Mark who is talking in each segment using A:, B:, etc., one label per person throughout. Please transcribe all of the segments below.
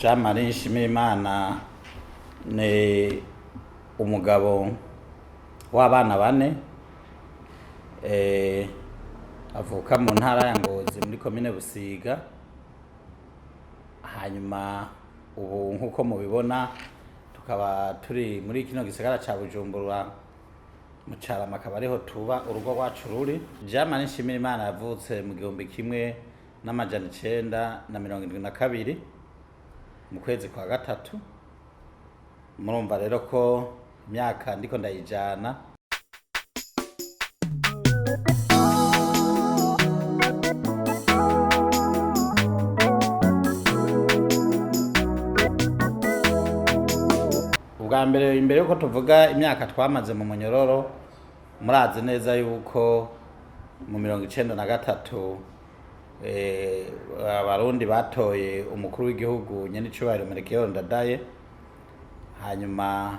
A: Jean Marie Nshimirimana ni umugabo w'abana bane, avuka mu ntara ya Ngozi muri komine Busiga. Hanyuma ubu nkuko mubibona tukaba turi muri kino gisagara ca Bujumbura mu Carama, akaba ariho tuba urugo rwacu ruri. Jean Marie Nshimirimana yavutse mu 1972 mu kwezi kwa gatatu. Murumva rero ko imyaka ndiko ndayijana. Ubwa mbere imbere yuko tuvuga imyaka twamaze mu munyororo, murazi neza yuko mu 1993 abarundi batoye umukuru w'igihugu nyene icubahiro ndadaye. Hanyuma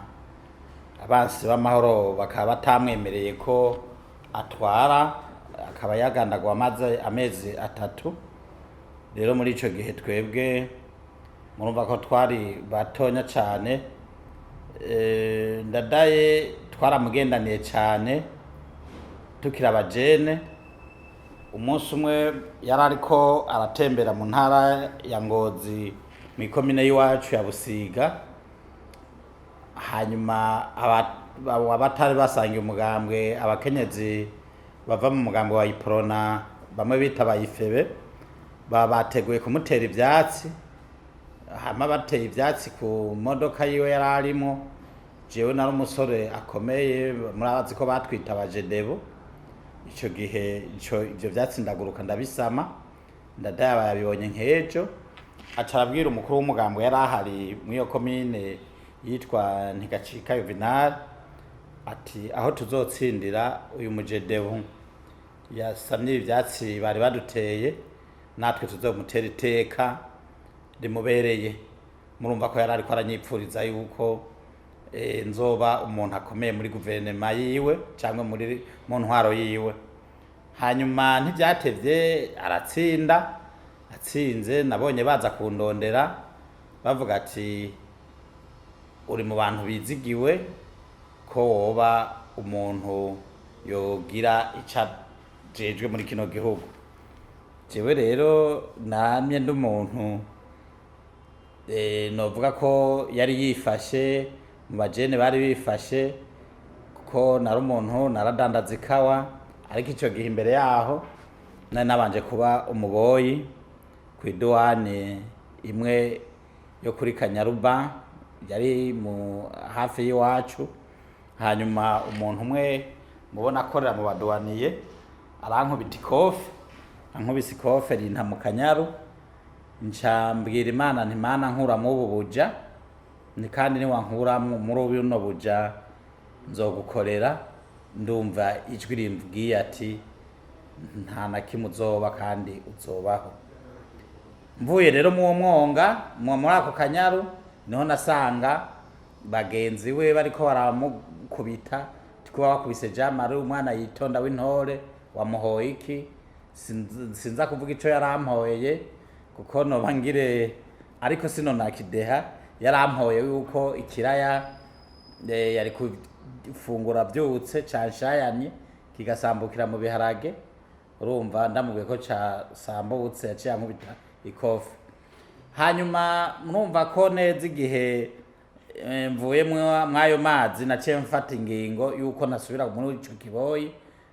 A: abansi b'amahoro bakaba batamwemereye ko atwara, akaba yagandagwa amaze amezi 3. Rero muri ico gihe twebwe murumva ko twari batonya cane. Ndadaye twaramugendaniye cane tukiri abajene. Umunsi umwe yari ariko aratembera mu ntara ya Ngozi mu komine y'iwacu ya Busiga. Hanyuma abatari basangiye umugambwe, abakenyezi bava mu mugambwe wa Iprona bamwe bita bayifebe bateguye kumutera ivyatsi. Hama bateye ivyatsi ku modoka yiwe yari arimo. Jewe nari umusore akomeye, murabazi ko batwita abajedebo. Ico gihe ivyo vyatsi ndaguruka ndabisama. Ndadaye yabibonye nk'ejo, aca arabwira umukuru w'umugambwe yari ahari mw'iyo komine yitwa Ntigacika Yuvenal ati aho tuzotsindira uyu mujedebo yasamye ivyatsi bari baduteye, natwe tuzomutera iteka rimubereye. Murumva ko yari ariko aranyipfuriza yuko nzoba umuntu akomeye muri guverinoma yiwe cyangwa mu ntwaro yiwe. Hanyuma ntivyatevye aratsinda. Atsinze nabonye baza kundondera bavuga ati uri mu bantu bizigiwe ko woba umuntu yogira icajejwe muri kino gihugu. Jewe rero namye ndi umuntu novuga ko yari yifashe mu bajene bari bifashe, kuko nari umuntu naradandaza ikawa. Ariko ico gihe imbere yaho nari nabanje kuba umuboyi kw'iduwane imwe yo kuri Kanyaruba yari mu hafi y'iwacu. Hanyuma umuntu umwe mubona akorera mu baduwaniye arankubita ikofe, ankubise ikofe rinta mu kanyaru. Nca mbwira Imana nti Mana nkuramwo ubu buja, ni kandi niwankuramwo muri buno buja nzogukorera. Ndumva ijwi rimbwiye ati nta na kimwe uzoba kandi uzobaho. Mvuye rero mu mwonga muri ako kanyaru niho nasanga bagenzi we bariko baramukubita. Tikuba bakubise Jean Marie, umwana yitonda w'intore wamuhoye iki sinza kuvuga ico yarampoye kuko noba ngire, ariko sino nakideha. Yarampoye yuko ikiraya yari kufungura byutse canshayanye kigasambukira mu biharage. Urumva ndamubwiye ko casambutse yaciye ankubita ikofe. Hanyuma murumva ko neza igihe mvuye mwayo mazi naciye mfata ingingo yuko nasubira muri ico kiboyi.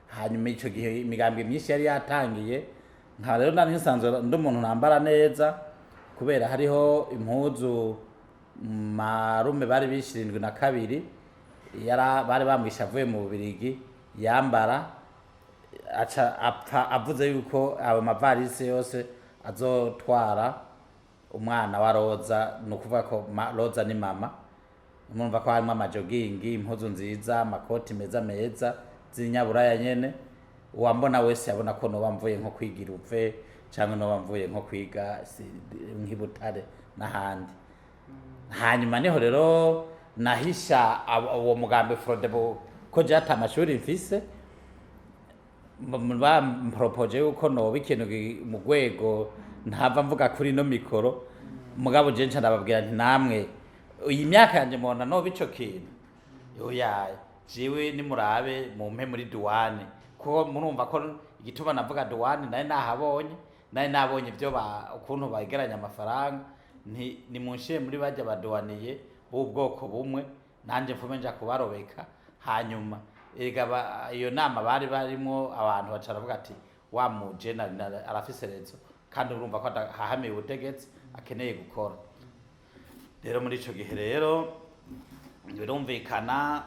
A: Hanyuma ico gihe imigambwe myinshi yari yatangiye. Nka rero nari nsanzwe ndi umuntu nambara neza, kubera hariho impuzu marume bari bishirindwi na kabiri bari bamwisha avuye mu Bubirigi yambara. Aca apfa avuze yuko ayo mavarisi yose azotwara umwana wa Roza, nukuvuga ko Roza ni mama. Murumva ko harimo amajogingi, impuzu nziza, amakoti meza z'inyaburaya nyene. Uwambona wese yabona ko noba mvuye nko kwigira uve cyangwa noba mvuye nko kwiga nk'Ibutare n'ahandi. Hanyuma niho rero nahisha uwo mugambi Frodebo ko je ata amashuri mfise. Bampropoje yuko noba ikintu mu rwego ntava mvuga kuri no mikoro mugabo je nca ndababwira nti namwe iyi myaka yanje mubona noba ico kintu oya jewe nimurabe mumpe muri duwane ko murumva ko igituma navuga duwane naye nahabonye naye nabonye ibyo ukuntu bageranya amafaranga ni munshiye muri bajya baduwaniye b'ubwoko bumwe nanje mfume nja kubarobeka hanyuma iyo nama bari barimo abantu bacaravuga ati wa muje arafise rezo kandi urumva ko hahamiye ubutegetsi akeneye gukora rero muri ico gihe rero birumvikana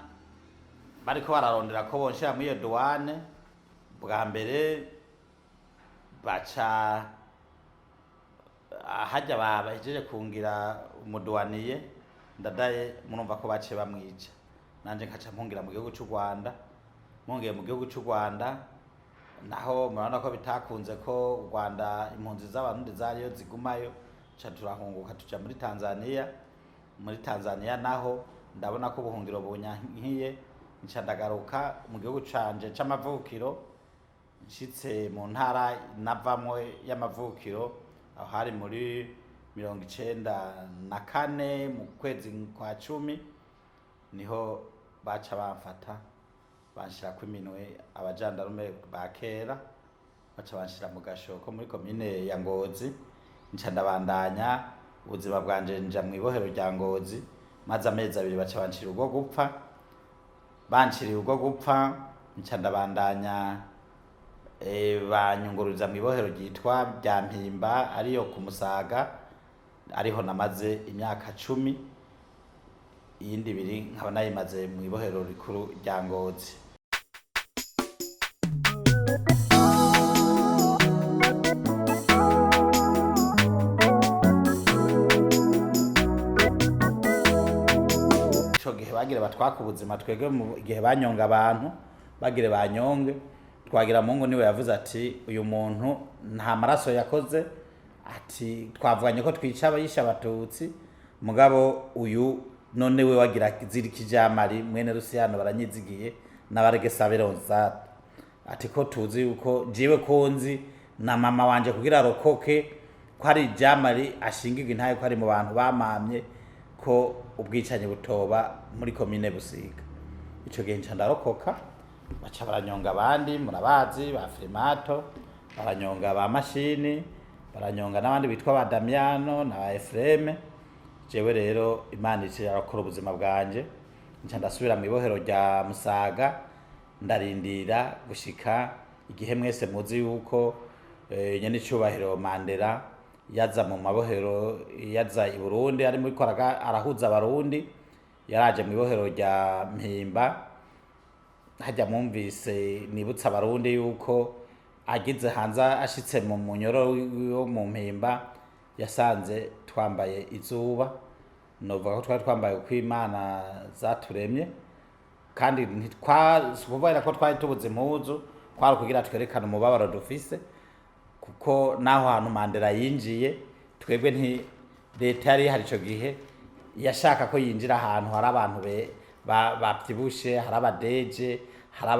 A: bariko bararondera ko bonshira muri iyo duwane bwa mbere baca hajya bahejeje kungira umuduwaniye ndadaye murumva ko baciye bamwica nanje nkaca mpungira mu gihugu cy'u Rwanda mpungiye mu gihugu cy'u Rwanda naho murabona ko bitakunze ko u Rwanda impunzi z'abarundi zariyo zigumayo ca turahunguka tuja muri Tanzania naho ndabona ko ubuhungiro bunyankiye nca ndagaruka mu gihugu canje c'amavukiro nshitse mu ntara navamwe y'amavukiro aho hari muri 1994 mu kwezi kwa 10 niho baca bamfata banshira kwiminwe abajandarume ba kera baca banshira mu gashoko muri komine ya Ngozi nca ndabandanya ubuzima bwanje nja mu ibohero rya Ngozi maze amezi 2 baca banshira ubwo gupfa banshiriye ubwo gupfa nca ndabandanya banyunguruza mu ibohero ryitwa bya Mpimba ariyo ku Musaga ariho namaze imyaka 10 iyindi 2 nkaba nayimaze mu ibohero rikuru rya Ngozi. Ico gihe bagire batwaka ubuzima twege mu gihe banyonga abantu bagire banyonge twagira Mungu niwe yavuze ati uyu muntu nta maraso yakoze ati twavuganye ko twica abayisha abatutsi mugabo uyu none we wagira ziriki Jean Marie mwene Rusiyano baranyizigiye n'abarege saberonza ati ko tuzi uko jiwe konzi na mama wanje kugira rokoke ko ari Jean Marie ashingirwa intaye ko ari mu bantu bamamye ko ubwicanye butoba muri komine Busiga ico gihe nca ndarokoka baca baranyonga abandi murabazi ba Frimato baranyonga ba mashini baranyonga n'abandi bitwa ba Damiano na ba Efreme jewe rero Imana irakora ubuzima bwanje nca ndasubira mu ibohero rya Musaga ndarindira gushika igihe mwese muzi yuko nyene icubahiro Mandela yaza mu mabohero yaza i Burundi ari muri koraga arahuza abarundi yaraje mu ibohero rya Mpimba hajya mwumvise nibutsa abarundi yuko agize hanze ashitse mu munyororo wo mu Mpimba yasanze twambaye izuba novuga ko twari twambaye uko Imana zaturemye kandi ntitwasukuvaira ko twari tubuze impuzu kwari kugira twerekane umubabaro dufise kuko naho hantu Mandela yinjiye twebwe nti leta yari hari ico gihe yashaka ko yinjira ahantu hari abantu bavyibushe hari abadeje hari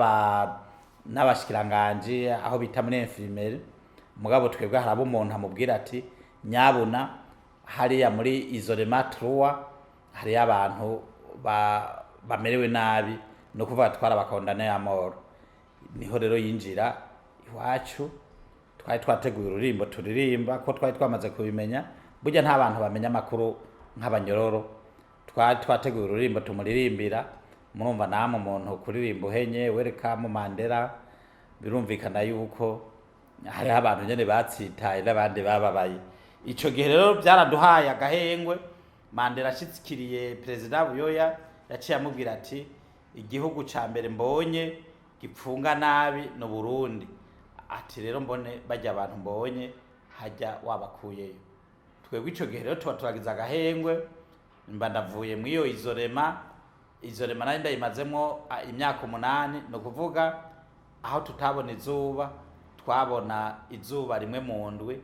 A: n'abashikiranganje aho bita muri infirmiere mugabo twebwe harabo umuntu amubwira ati nyabuna hariya muri isolement 3 hari abantu bamerewe nabi no kuvuga twarabakondane ya mort niho rero yinjira iwacu twari twateguye ururimbo turirimba ko twari twamaze kubimenya burya nta bantu bamenya makuru nk'abanyororo twari twateguye ururimbo tumuririmbira murumva namwe umuntu kuririmba uhenye welcome Mandela birumvikana yuko hari abantu nyene batsitaye n'abandi bababaye ico gihe rero byaraduhaye agahengwe Mandela ashitsikiriye president Buyoya yaciye amubwira ati igihugu ca mbere mbonye gipfunga nabi no Burundi ati rero mbone bajya abantu mbonye hajya wabakuyeyo twebwe ico gihe rero tuba turagize agahengwe mba ndavuye mu iyo izorema nari ndayimazemo imyaka 8 no kuvuga aho tutabona izuba twabona izuba rimwe mu ndwi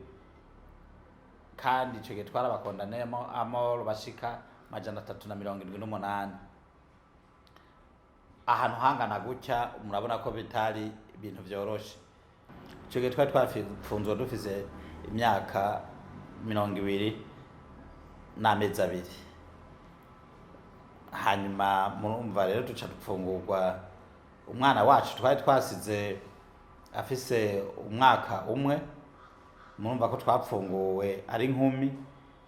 A: kandi ico gihe twarabakondanemo amoro bashika 378 ahantu hangana gutya murabona ko bitari ibintu vyoroshe ico gihe twari twafunzwe dufise imyaka 20 n'amezi 2. hanyuma murumva rero duca dupfungurwa umwana wacu twari twasize afise umwaka umwe, murumva ko twapfunguwe ari inkumi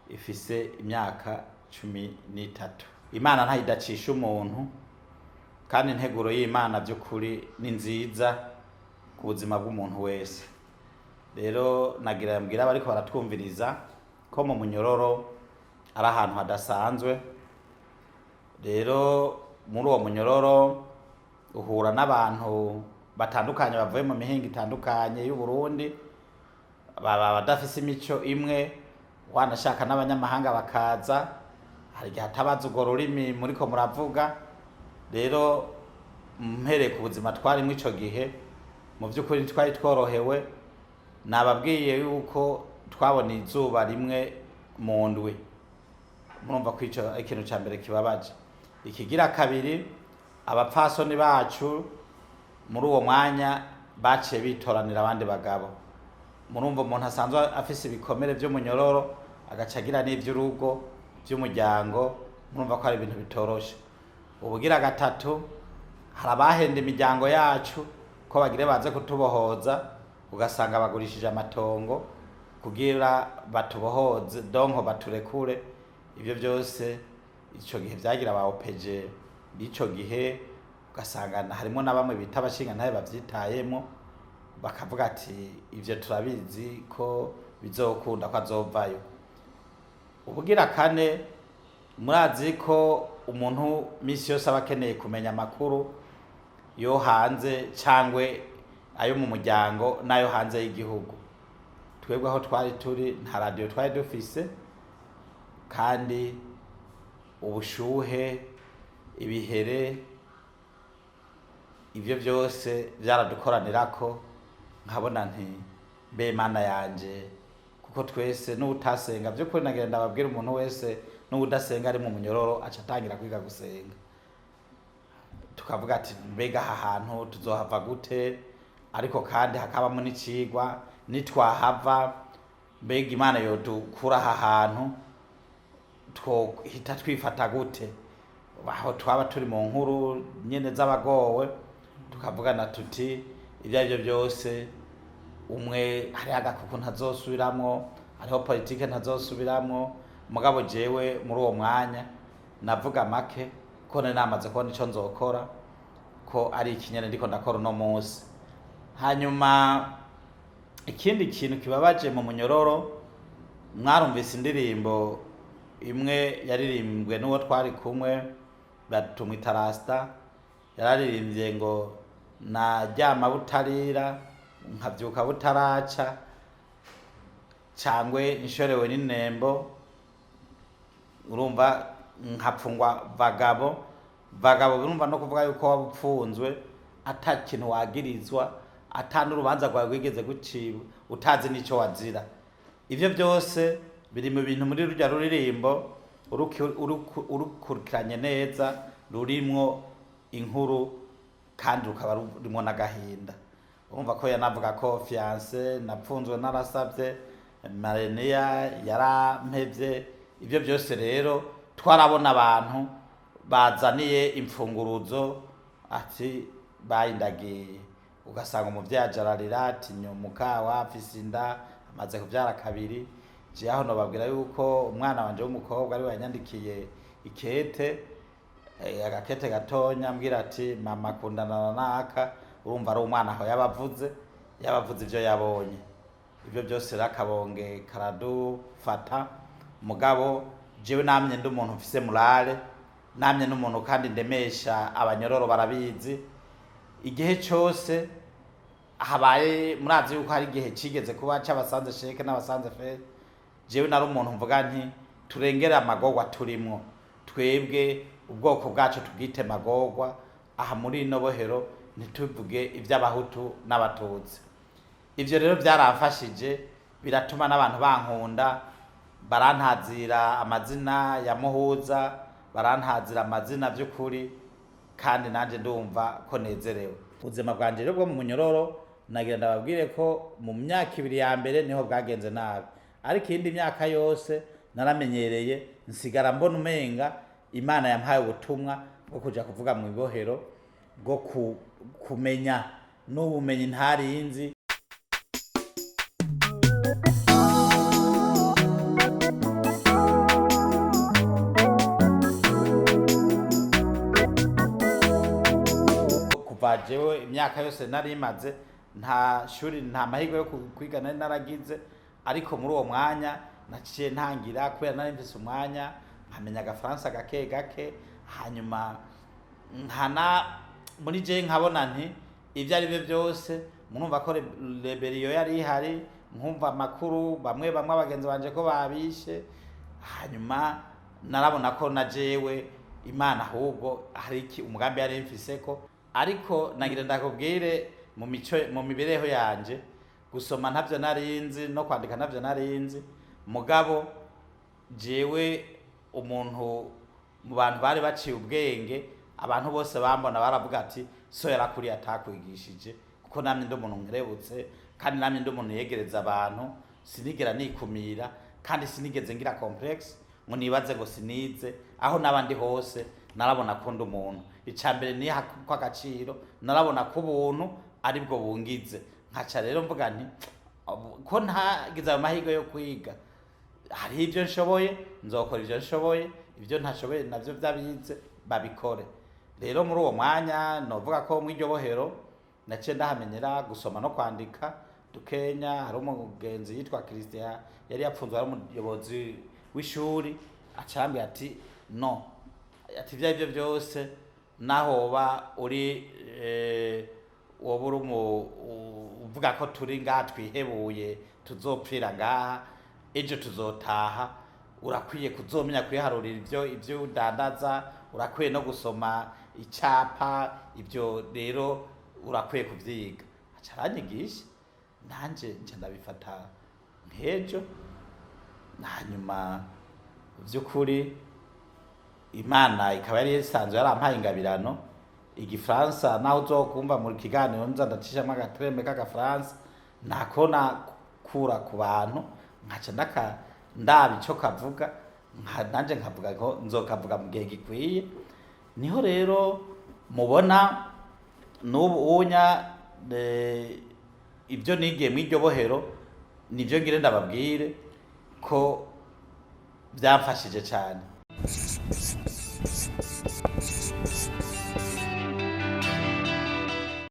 A: ifise imyaka 13. Imana ntayidacisha umuntu, kandi integuro y'Imana by'ukuri ni nziza ku buzima bw'umuntu wese. Rero nagira mbwira bariko baratwumviriza ko mu munyororo ari ahantu hadasanzwe. Rero muri uwo munyororo uhura n'abantu batandukanye bavuye mu mihingo itandukanye y'u Burundi, baba badafise imico imwe, wanashaka n'abanyamahanga bakaza, hari igihe hatabaza urwo rurimi muriko muravuga. Rero mpereye ku buzima twarimo ico gihe, mu by'ukuri twari tworohewe. Nababwiye yuko twabona izuba rimwe mu ndwi, murumva ko ico ikintu ca mbere kibabaje. Ikigira kabiri, abapfasoni bacu muri uwo mwanya baciye bitoranira abandi bagabo. Murumva umuntu asanzwe afise ibikomere vy'umunyororo agaca agira n'ivy'urugo vy'umuryango, murumva ko ari ibintu bitoroshe. Ubugira gatatu, hari abahenda imiryango yacu ko bagire baze kutubohoza, ugasanga bagurishije amatongo kugira batubohoze, donko baturekure. Ivyo byose ico gihe vyagira ba OPG ico gihe, ugasanga harimo na bamwe bita abashinga ntaye bavyitayemo, bakavuga ati ivyo turabizi ko bizokunda ko azovayo. Ubugira kane, murazi ko umuntu misi yose aba akeneye kumenya amakuru yo hanze cangwe ayo mu muryango n'ayo hanze y'igihugu. Twebwe aho twari turi nta radio twari dufise, kandi ubushuhe, ibihere, ivyo byose byaradukoranirako. Nkabona nti mbe Mana yanje, kuko twese n'utasenga by'ukuri nagira ndababwira umuntu wese n'udasenga ari mu munyororo aca atangira kwiga gusenga. Tukavuga ati mbega aha hantu tuzohava gute, ariko kandi hakabamo n'icigwa nitwahava mbega Imana yodukura aha hantu twohita twifata gute. Aho twaba turi mu nkuru nyene z'abagowe, tukavugana tuti ibyo arivyo byose, umwe hari agakuku ntazosubiramwo, hariho politike ntazosubiramwo. Mugabo jewe muri uwo mwanya navuga make ko namaze kubona ico nzokora, ko ari ikinyene ndiko ndakora uno munsi. Hanyuma ikindi kintu kibabaje mu munyororo, mwarumvise indirimbo imwe yaririmbwe n'uwo twari kumwe batumwita Rasta, yararirimbye ngo naryama butarira nkavyuka butaraca, cangwe inshorewe n'inembo. Urumva nkapfungwa vagabo. Urumva no kuvuga yuko wabupfunzwe ata kintu wagirizwa, ata n'urubanza rwawe rwigeze guciba, utazi n'ico wazira. Ivyo byose biri mu bintu muri rurya ruririmbo urukurikiranye neza, rurimwo inkuru kandi rukaba rurimo n'agahinda. Urumva ko yanavuga ko fiancé napfunzwe narasavye, Menya yarampevye. Ivyo byose rero twarabona abantu bazaniye imfunguruzo ati bayindagiye, ugasanga umuvyeyi ajararira ati nyomuka wafise inda amaze kuvyara kabiri. Je aho nobabwira yuko umwana wanje w'umukobwa ari wanyandikiye ikete, agakete gatonya ambwira ati mama kundana naka. Urumva ari umwana aho yabavuze ivyo yabonye. Ivyo byose rakabonge karadufata. Mugabo jewe namye ndi umuntu mfise morale, namye n'umuntu kandi ndemesha abanyororo barabizi. Igihe cyose habaye, murazi yuko hari igihe cigeze kuba c'abasanze sheke n'abasanze fe, jewe nari umuntu mvuga nti turengere amagorwa turimwo, twebwe ubwoko bwacu tubwite magorwa. Aha muri ino bohero ntituvuge ivy'abahutu n'abatutsi. Ivyo rero byaramfashije, biratuma n'abantu bankunda, barantazira amazina ya muhuza, barantazira amazina by'ukuri, kandi nanje ndumva ko nezerewe. Ubuzima bwanje rero bwo mu munyororo nagira ndababwire ko mu myaka 2 ya mbere niho bwagenze nabi, ariko iyindi myaka yose naramenyereye nsigara mbona umenga Imana yampaye ubutumwa bwo kuja kuvuga mu ibohero bwo kumenya n'ubumenyi ntarinzi. Kuva jewe imyaka yose narimaze nta shuri nta mahirwe yo kwiga nari naragize, ariko muri uwo mwanya naciye ntangira kubera nari mfise umwanya nkamenya agafaransa gake gake, hanyuma muri je nkabona nti ivyo ari byo byose murumva ko rebellion yari ihari, nkumva amakuru bamwe abagenzi banje ko babishe, hanyuma narabona ko na jewe Imana ahubwo hari iki umugambi yari mfise ko. Ariko nagira ndakubwire mu mibereho yanje gusoma ntavyo narinzi no kwandika ntavyo narinzi, mugabo jewe umuntu mu bantu bari baciye ubwenge, abantu bose bambona baravuga ati so yarakuri atakwigishije, kuko namye ndi umuntu nkerebutse kandi namye ndi umuntu yegereza abantu, sinigera nikumira kandi sinigeze ngira complex ngo nibaze ngo sinize. Aho nabandi hose narabona ko ndi umuntu, icambere ni kwa gaciro, narabona ko ubuntu ari bwo bungize. Nkaca rero mvuga nti ko ntagize amahirwe yo kwiga, hari ivyo nshoboye nzokora ivyo nshoboye, ivyo ntashoboye navyo vyabize babikore. Rero muri uwo mwanya novuga ko mu iryo bohero naciye ndahamenyera gusoma no kwandika dukenya. Hari umugenzi yitwa Christian yari yapfunzwe, ari umuyobozi w'ishuri, acambye ati no, ati ivyo byose nahoba uri wobura uvuga ko turi ngaha twihebuye tuzopfira ngaha, ejo tuzotaha, urakwiye kuzomenya kwiharurira ivyo udandaza, urakwiye no gusoma icapa, ivyo rero urakwiye kuvyiga. Aca aranyigisha nanje nca ndabifata nk'ejo. Hanyuma vy'ukuri Imana ikaba yari isanzwe yarampaye ingabirano. Igifaransa naho uzokumva mu kiganiro nza ndacishamo agatreme k'agafaransa nako nakura ku bantu, nkaca ndaba ico kavuga, nanje nkavuga ko nzokavuga mu gihe gikwiye. Niho rero mubona n'ubu unya ibyo nigiye mu iryo bohero nivyo ngire ndababwire ko byamfashije cyane.